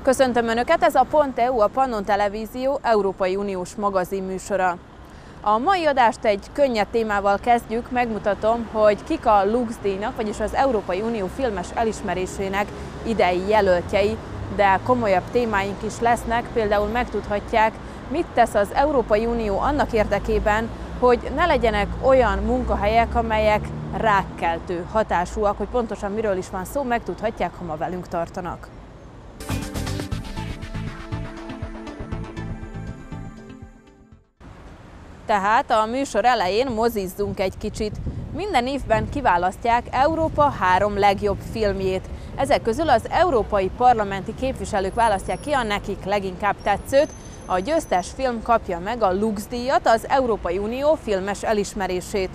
Köszöntöm Önöket, ez a Pont.eu, a Pannon Televízió Európai Uniós magazinműsora. A mai adást egy könnyed témával kezdjük, megmutatom, hogy kik a Lux-díjnak, vagyis az Európai Unió filmes elismerésének idei jelöltjei, de komolyabb témáink is lesznek, például megtudhatják, mit tesz az Európai Unió annak érdekében, hogy ne legyenek olyan munkahelyek, amelyek rákkeltő hatásúak, hogy pontosan miről is van szó, megtudhatják, ha ma velünk tartanak. Tehát a műsor elején mozizzunk egy kicsit. Minden évben kiválasztják Európa 3 legjobb filmjét. Ezek közül az európai parlamenti képviselők választják ki a nekik leginkább tetszőt. A győztes film kapja meg a Lux-díjat, az Európai Unió filmes elismerését.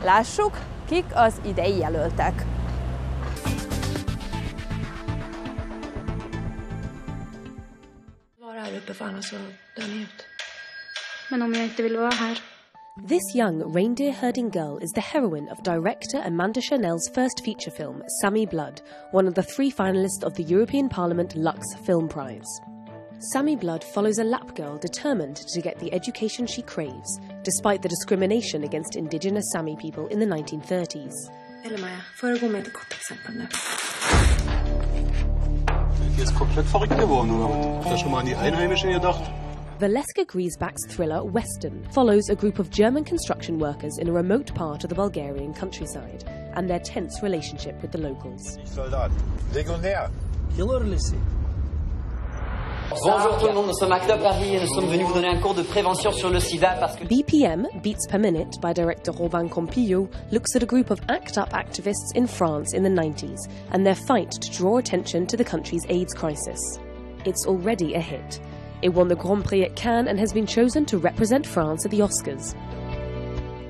Lássuk, kik az idei jelöltek. This young reindeer-herding girl is the heroine of director Amanda Chanel's first feature film, Sammy Blood, one of the 3 finalists of the European Parliament Lux Film Prize. Sammy Blood follows a lap girl determined to get the education she craves, despite the discrimination against indigenous Sami people in the 1930s. Die ist komplett verrückt geworden, oder? Hast du schon mal an die Einheimischen gedacht? Valeska Griesbach's thriller Western follows a group of German construction workers in a remote part of the Bulgarian countryside and their tense relationship with the locals. Soldat, légionnaire. Bonjour tout le monde, nous sommes ACT UP Paris et nous sommes venus vous donner un cours de prévention sur le sida parce que... BPM, Beats Per Minute, by director Robin Campillo, looks at a group of ACT UP activists in France in the 90s and their fight to draw attention to the country's AIDS crisis. It's already a hit. It won the Grand Prix at Cannes and has been chosen to represent France at the Oscars.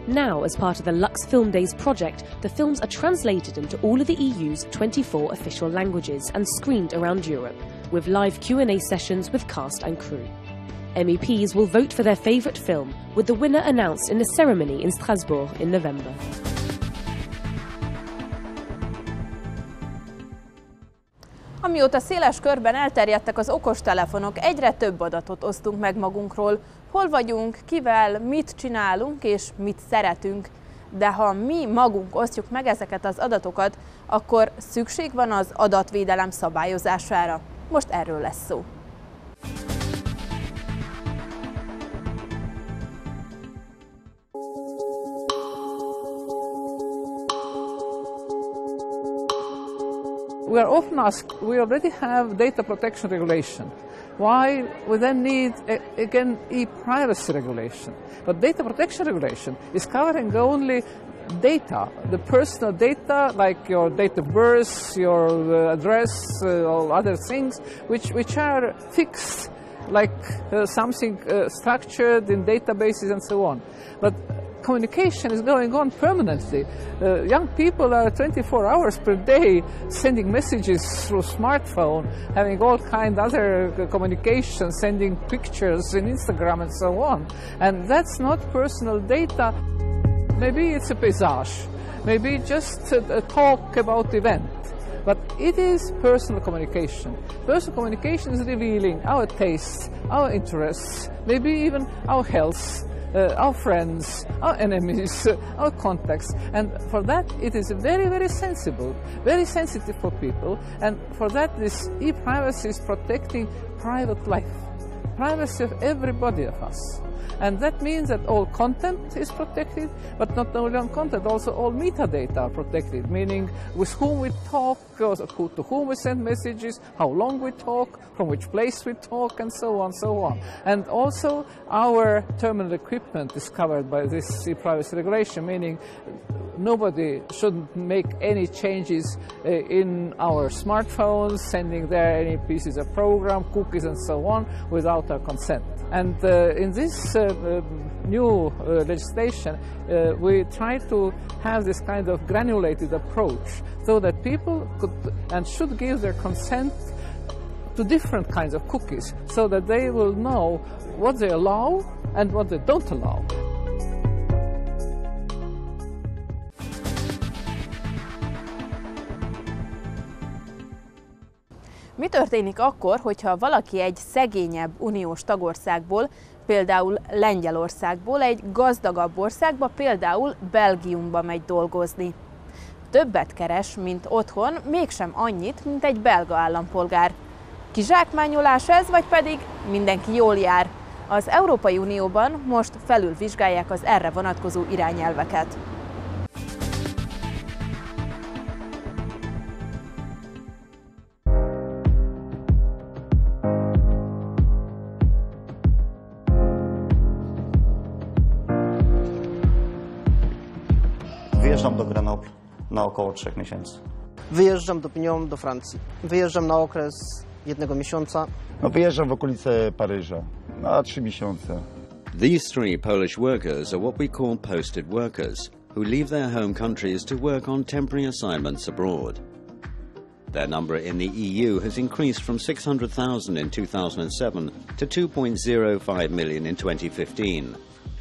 Now, as part of the Lux Film Days project, the films are translated into all of the EU's 24 official languages and screened around Europe, with live Q&A sessions with cast and crew. MEPs will vote for their favourite film, with the winner announced in a ceremony in Strasbourg in November. Amióta széles körben elterjedtek az okostelefonok, egyre több adatot osztunk meg magunkról. Hol vagyunk, kivel, mit csinálunk és mit szeretünk. De ha mi magunk osztjuk meg ezeket az adatokat, akkor szükség van az adatvédelem szabályozására. Most erről lesz szó. We are often asked, we already have data protection regulation. Why we then need, again, e-privacy regulation? But data protection regulation is covering only data, the personal data, like your date of birth, your address, all other things, which are fixed, like something structured in databases and so on. But communication is going on permanently. Young people are 24 hours per day sending messages through smartphone, having all kind of other communication, sending pictures in Instagram and so on. And that's not personal data. Maybe it's a paysage, maybe just a talk about event. But it is personal communication. Personal communication is revealing our tastes, our interests, maybe even our health, our friends, our enemies, our contacts, and for that it is very, very sensible, very sensitive for people, and for that this e-privacy is protecting private life, privacy of everybody of us. And that means that all content is protected, but not only on content, also all metadata are protected, meaning with whom we talk, to whom we send messages, how long we talk, from which place we talk, and so on, so on. And also our terminal equipment is covered by this e-privacy regulation, meaning nobody shouldn't make any changes in our smartphones, sending there any pieces of program, cookies and so on, without our consent. And in this new legislation, we try to have this kind of granulated approach so that people could and should give their consent to different kinds of cookies so that they will know what they allow and what they don't allow. Mi történik akkor, hogyha valaki egy szegényebb uniós tagországból, például Lengyelországból egy gazdagabb országba, például Belgiumba megy dolgozni? Többet keres, mint otthon, mégsem annyit, mint egy belga állampolgár. Kizsákmányolás ez, vagy pedig mindenki jól jár? Az Európai Unióban most felülvizsgálják az erre vonatkozó irányelveket. Wyjeżdżam do Grenoble na około 3 miesięcy. Wyjeżdżam do Pignon, do Francji. Wyjeżdżam na okres 1 miesiąca. No, wyjeżdżam w okolice Paryża na 3 miesiące. These three Polish workers are what we call posted workers, who leave their home countries to work on temporary assignments abroad. Their number in the EU has increased from 600,000 in 2007 to 2.05 million in 2015.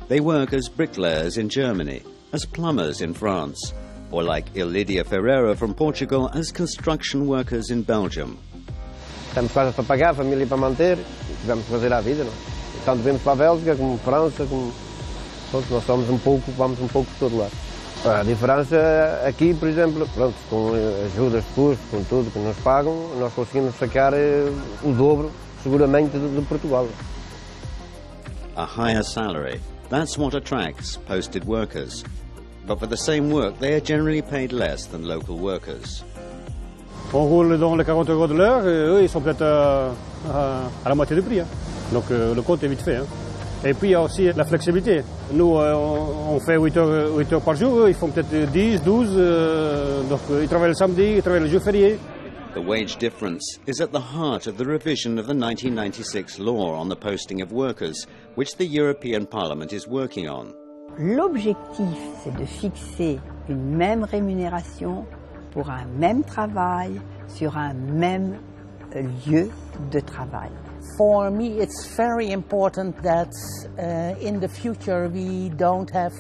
They work as bricklayers in Germany, as plumbers in France, or like Illydia Ferreira from Portugal, as construction workers in Belgium. Temos casa para pagar, família para manter, tivemos que fazer a vida, não? Tanto vemos para a Bélgica, como França, como... Pronto, nós somos vamos um pouco por todo lado. A diferença aqui, por exemplo, pronto, com ajudas de custo, com tudo que nos pagam, nós conseguimos sacar o dobro, seguramente, de Portugal. A higher salary, that's what attracts posted workers. But for the same work, they are generally paid less than local workers. On roule dans les 40 euros de l'heure, et eux, ils sont peut-être à la moitié du prix. Hein. Donc le compte est vite fait. Hein. Et puis il y a aussi la flexibilité. Nous, on fait 8 heures par jour, eux, ils font peut-être 10, 12, donc ils travaillent le samedi, ils travaillent le jour férié. The wage difference is at the heart of the revision of the 1996 law on the posting of workers, which the European Parliament is working on. L'objectif, c'est de fixer une même rémunération pour un même travail sur un même lieu de travail. For me, it's very important that in the future we don't have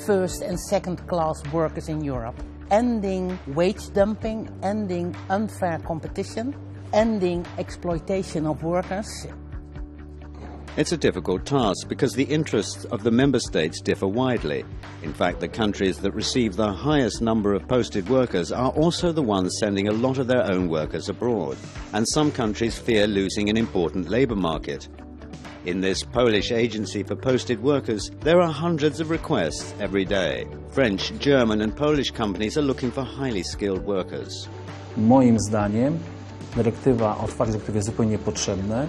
first and second class workers in Europe. Ending wage dumping, ending unfair competition, ending exploitation of workers. It's a difficult task because the interests of the member states differ widely. In fact, the countries that receive the highest number of posted workers are also the ones sending a lot of their own workers abroad. And some countries fear losing an important labour market. In this Polish agency for posted workers, there are hundreds of requests every day. French, German and Polish companies are looking for highly skilled workers. Moim zdaniem dyrektywa o otwartej dyrektywie jest zupełnie potrzebna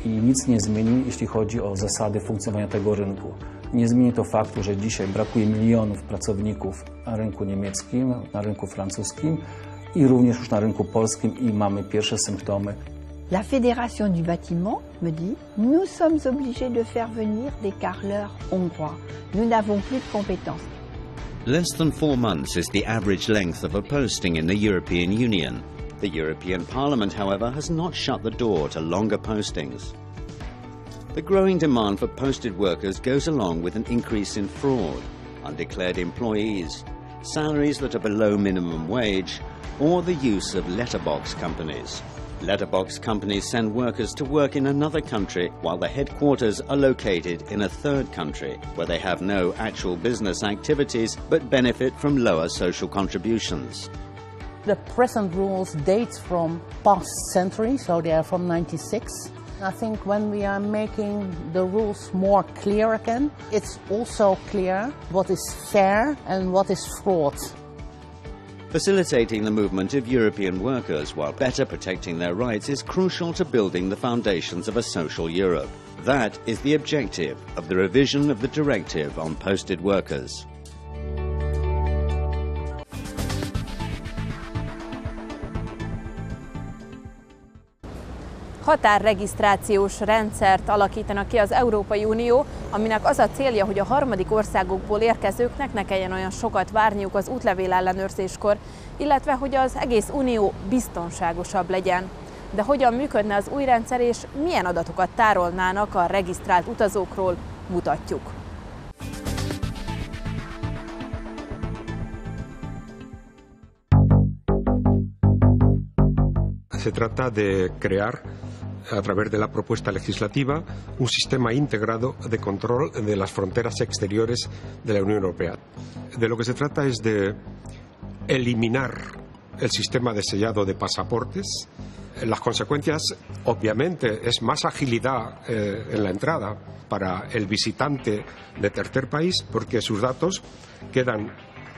i nic nie zmieni, jeśli chodzi o zasady funkcjonowania tego rynku. Nie zmieni to faktu, że dzisiaj brakuje milionów pracowników na rynku niemieckim, na rynku francuskim i również już na rynku polskim i mamy pierwsze symptomy. La Fédération du bâtiment me dit « Nous sommes obligés de faire venir des carreleurs hongrois. Nous n'avons plus de compétences. » Less than 4 months is the average length of a posting in the European Union. The European Parliament, however, has not shut the door to longer postings. The growing demand for posted workers goes along with an increase in fraud, undeclared employees, salaries that are below minimum wage, or the use of letterbox companies. Letterbox companies send workers to work in another country while the headquarters are located in a third country where they have no actual business activities but benefit from lower social contributions. The present rules date from past century, so they are from 96. I think when we are making the rules more clear again, it's also clear what is fair and what is fraud. Facilitating the movement of European workers while better protecting their rights is crucial to building the foundations of a social Europe. That is the objective of the revision of the Directive on Posted Workers. Határregisztrációs rendszert alakítanak ki az Európai Unió, aminek az a célja, hogy a harmadik országokból érkezőknek ne kelljen olyan sokat várniuk az útlevél ellenőrzéskor, illetve hogy az egész unió biztonságosabb legyen. De hogyan működne az új rendszer és milyen adatokat tárolnának a regisztrált utazókról, mutatjuk. se trata de crear, a través de la propuesta legislativa, un sistema integrado de control de las fronteras exteriores de la Unión Europea. De lo que se trata es de eliminar el sistema de sellado de pasaportes. Las consecuencias, obviamente, es más agilidad en la entrada para el visitante de tercer país, porque sus datos quedan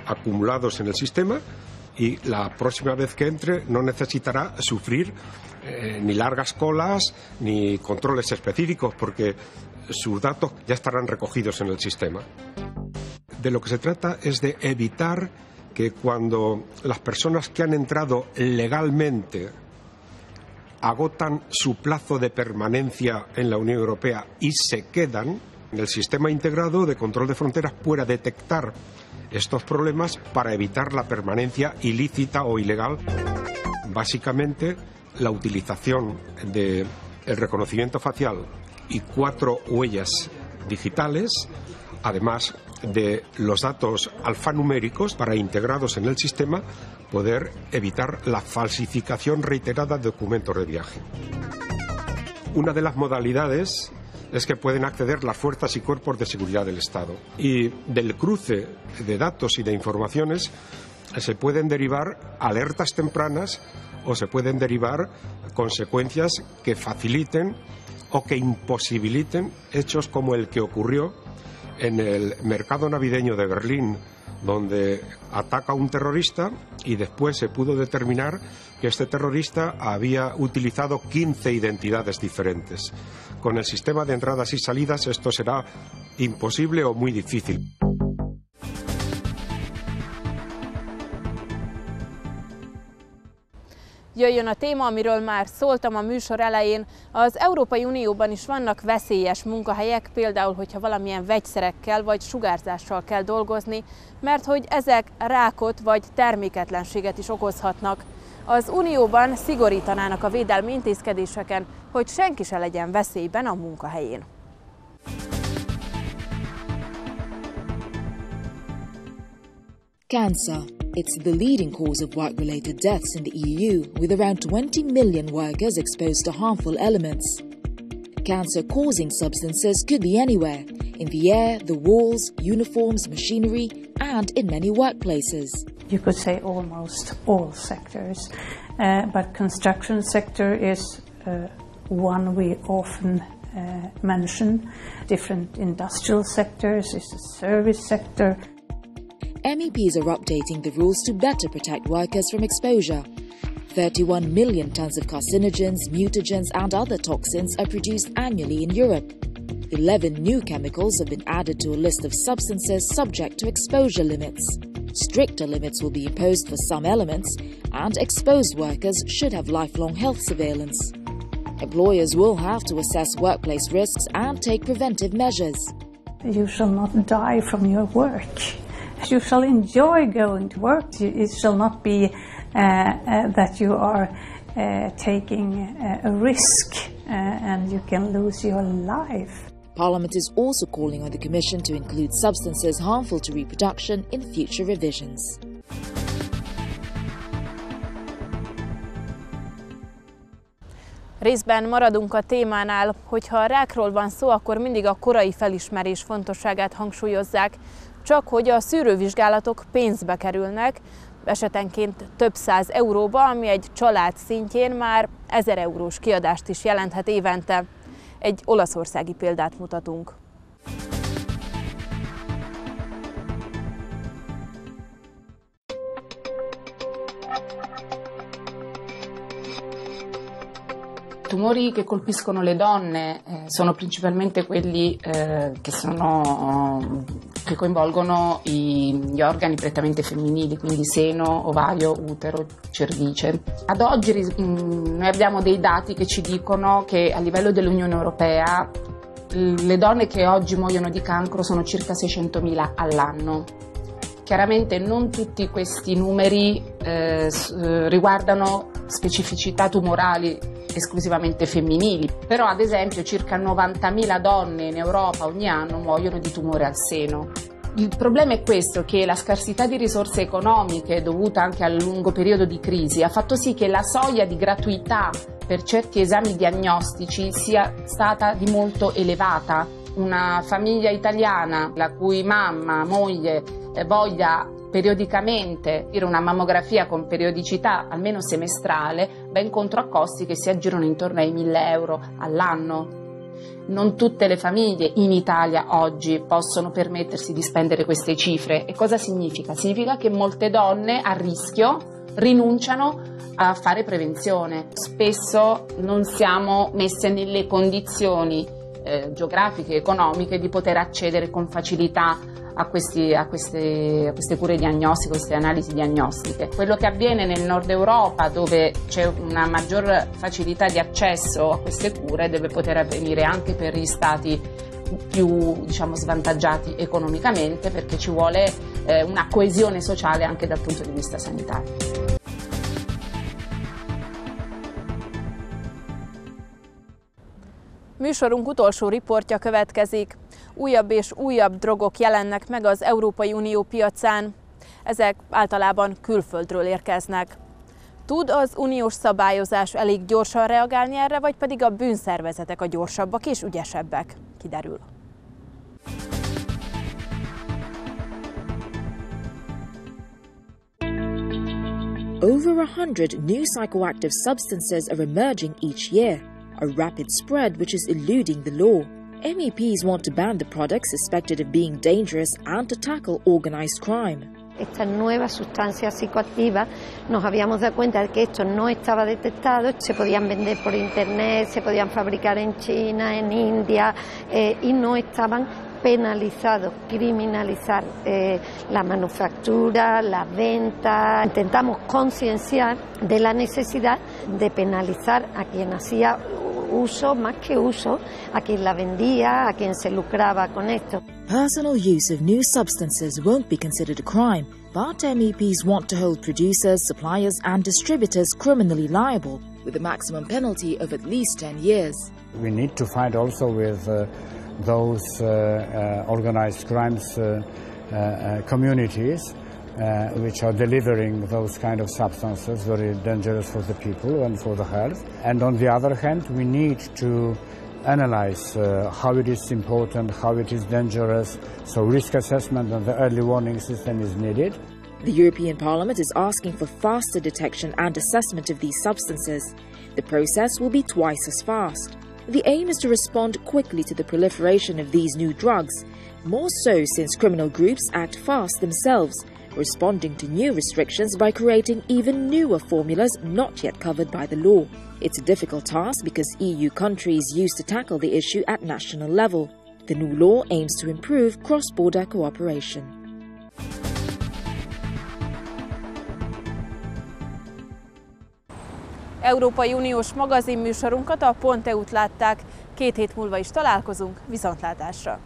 acumulados en el sistema y la próxima vez que entre no necesitará sufrir ni largas colas ni controles específicos, porque sus datos ya estarán recogidos en el sistema. De lo que se trata es de evitar que cuando las personas que han entrado legalmente agotan su plazo de permanencia en la Unión Europea y se quedan, el sistema integrado de control de fronteras pueda detectar estos problemas para evitar la permanencia ilícita o ilegal. Básicamente, la utilización del reconocimiento facial y 4 huellas digitales, además de los datos alfanuméricos para, integrados en el sistema, poder evitar la falsificación reiterada de documentos de viaje. Una de las modalidades es que pueden acceder las fuerzas y cuerpos de seguridad del Estado. Y del cruce de datos y de informaciones se pueden derivar alertas tempranas o se pueden derivar consecuencias que faciliten o que imposibiliten hechos como el que ocurrió en el mercado navideño de Berlín, donde ataca a un terrorista y después se pudo determinar que este terrorista había utilizado 15 identidades diferentes. Con el sistema de entradas y salidas esto será imposible o muy difícil. Jöjjön a téma, amiről már szóltam a műsor elején. Az Európai Unióban is vannak veszélyes munkahelyek, például, hogyha valamilyen vegyszerekkel vagy sugárzással kell dolgozni, mert hogy ezek rákot vagy terméketlenséget is okozhatnak. Az Unióban szigorítanának a védelmi intézkedéseken, hogy senki se legyen veszélyben a munkahelyén. Cancer. It's the leading cause of work-related deaths in the EU, with around 20 million workers exposed to harmful elements. Cancer-causing substances could be anywhere, in the air, the walls, uniforms, machinery, and in many workplaces. You could say almost all sectors, but construction sector is one we often mention. Different industrial sectors is the service sector. MEPs are updating the rules to better protect workers from exposure. 31 million tons of carcinogens, mutagens and other toxins are produced annually in Europe. 11 new chemicals have been added to a list of substances subject to exposure limits. Stricter limits will be imposed for some elements, and exposed workers should have lifelong health surveillance. Employers will have to assess workplace risks and take preventive measures. You shall not die from your work. You shall enjoy going to work. It shall not be that you are taking a risk and you can lose your life. Parliament is also calling on the Commission to include substances harmful to reproduction in future revisions. Részben maradunk a témánál, hogyha a rákról van szó, akkor mindig a korai felismerés fontosságát hangsúlyozzák, csak hogy a szűrővizsgálatok pénzbe kerülnek, esetenként több 100 euróba, ami egy család szintjén már 1000 eurós kiadást is jelenthet évente. Egy olaszországi példát mutatunk. Tumori che colpiscono le donne sono principalmente quelli che coinvolgono gli organi prettamente femminili, quindi seno, ovario, utero, cervice. Ad oggi noi abbiamo dei dati che ci dicono che a livello dell'Unione Europea le donne che oggi muoiono di cancro sono circa 600.000 all'anno. Chiaramente non tutti questi numeri riguardano specificità tumorali esclusivamente femminili, però ad esempio circa 90.000 donne in Europa ogni anno muoiono di tumore al seno. Il problema è questo, che la scarsità di risorse economiche dovuta anche al lungo periodo di crisi ha fatto sì che la soglia di gratuità per certi esami diagnostici sia stata di molto elevata. Una famiglia italiana la cui mamma, moglie voglia periodicamente fare una mammografia con periodicità almeno semestrale va incontro a costi che si aggirano intorno ai 1.000 euro all'anno. Non tutte le famiglie in Italia oggi possono permettersi di spendere queste cifre. E cosa significa? Significa che molte donne a rischio rinunciano a fare prevenzione. Spesso non siamo messe nelle condizioni geografiche e economiche di poter accedere con facilità a queste cure diagnostiche, queste analisi diagnostiche. Quello che avviene nel nord Europa, dove c'è una maggior facilità di accesso a queste cure, deve poter avvenire anche per gli stati più svantaggiati economicamente, perché ci vuole una coesione sociale anche dal punto di vista sanitario. Műsorunk utolsó riportja következik. Újabb és újabb drogok jelennek meg az Európai Unió piacán. Ezek általában külföldről érkeznek. Tud az uniós szabályozás elég gyorsan reagálni erre, vagy pedig a bűnszervezetek a gyorsabbak és ügyesebbek? Kiderül. Over 100 new psychoactive substances are emerging each year, a rapid spread which is eluding the law. MEPs want to ban the products suspected of being dangerous and to tackle organized crime. Estas nuevas sustancias psicoactivas nos habíamos dado cuenta de que esto no estaba detectado, se podían vender por internet, se podían fabricar en China, en India y no estaban penalizados, criminalizar la manufactura, la venta. Intentamos concienciar de la necesidad de penalizar a quien hacía uso, más que uso, a quien la vendía, a quien se lucraba con esto. Personal use of new substances won't be considered a crime, but MEPs want to hold producers, suppliers and distributors criminally liable, with a maximum penalty of at least 10 years. We need to fight also with those organized crimes communities which are delivering those kind of substances, very dangerous for the people and for the health. And on the other hand, we need to analyze how it is important, how it is dangerous, so risk assessment and the early warning system is needed. The European Parliament is asking for faster detection and assessment of these substances. The process will be twice as fast. The aim is to respond quickly to the proliferation of these new drugs, more so since criminal groups act fast themselves, responding to new restrictions by creating even newer formulas not yet covered by the law. It's a difficult task because EU countries used to tackle the issue at national level. The new law aims to improve cross-border cooperation. Európai Uniós magazinműsorunkat, a Pont EU-t látták. 2 hét múlva is találkozunk, viszontlátásra!